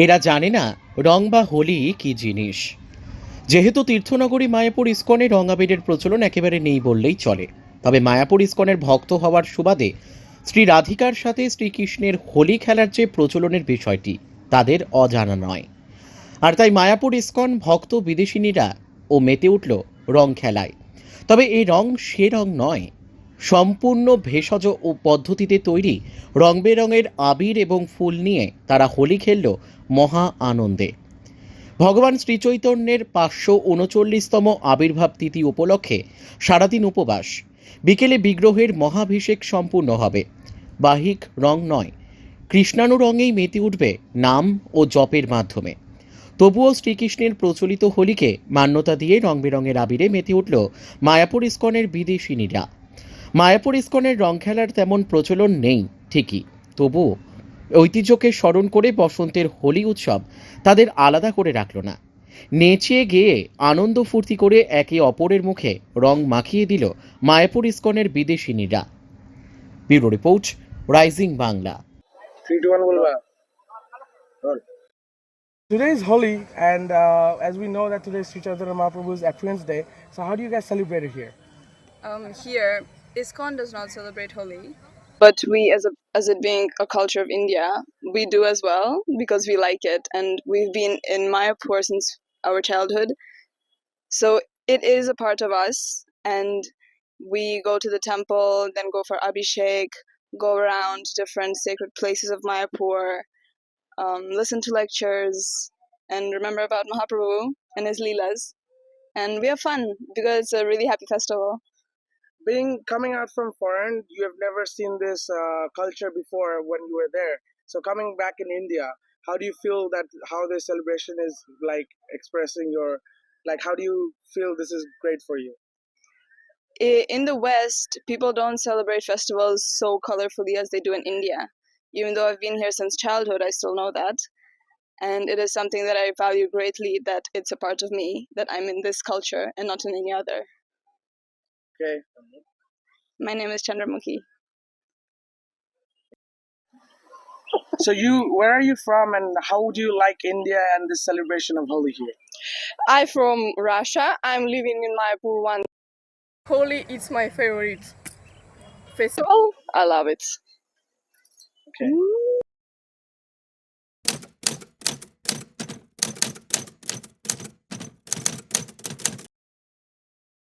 এরা জানে না রং বা হোলি কি জিনিস। যেহেতু তীর্থনগরী মায়াপুর ইস্কনে রং আবিরের প্রচলন একেবারে নেই বললেই চলে, তবে মায়াপুর ইস্কনের ভক্ত হওয়ার সুবাদে শ্রী রাধিকার সাথে শ্রীকৃষ্ণের হোলি খেলার যে প্রচলনের বিষয়টি তাদের অজানা নয়। আর তাই মায়াপুর ইস্কন ভক্ত বিদেশিনীরা ও মেতে উঠল রং খেলায়। তবে এই রং সে রং নয়, সম্পূর্ণ ভেষজ ও পদ্ধতিতে তৈরি রং বেরঙের আবির এবং ফুল নিয়ে তারা হোলি খেলল মহা আনন্দে। ভগবান শ্রীচৈতন্যের 539তম আবির্ভাব তিথি উপলক্ষে সারাদিন উপবাস, বিকেলে বিগ্রহের মহাভিষেক সম্পূর্ণ হবে। বাহিক রং নয়, কৃষ্ণাণু রঙেই মেতে উঠবে নাম ও জপের মাধ্যমে। তবুও শ্রীকৃষ্ণের প্রচলিত হোলিকে মান্যতা দিয়ে রং বেরঙের আবিরে মেতে উঠল মায়াপুর ইস্কনের বিদেশিনীরা। মায়াপুর ইস্কনের রং খেলার তেমন প্রচলন নেই ঠিকই, তবুও ঐতিহ্যকে স্মরণ করে বসন্তের হোলি উৎসব তাদের আলাদা করে রাখল না। নেচে গেয়ে আনন্দ ফুর্তি করে একে অপরের মুখে রং মাখিয়ে দিল মায়াপুর ইস্কনের বিদেশিনীরা। Bureau report, rising Bangla. 3, 2, 1 বলবা। Today is Holi, and as we know that today is Sri Chaitanya Mahaprabhu's Appearance Day. So how do you guys celebrate it here? Here, ISKCON does not celebrate Holi, but we, as it being a culture of India, we do as well because we like it, and we've been in Mayapur since our childhood. So it is a part of us, and we go to the temple, then go for Abhishek, go around different sacred places of Mayapur, listen to lectures, and remember about Mahaprabhu and his Leelas. And we have fun because it's a really happy festival. Coming out from foreign, you have never seen this culture before when you were there. So coming back in India, how do you feel that how this celebration is like expressing your, like how do you feel this is great for you? In the West, people don't celebrate festivals so colorfully as they do in India. Even though I've been here since childhood, I still know that. And it is something that I value greatly, that it's a part of me, that I'm in this culture and not in any other. Okay. My name is Chandramukhi. So where are you from, and how do you like India and this celebration of Holi here? I'm from Russia. I'm living in Mayapur one. Holi is my favorite festival. I love it. Okay.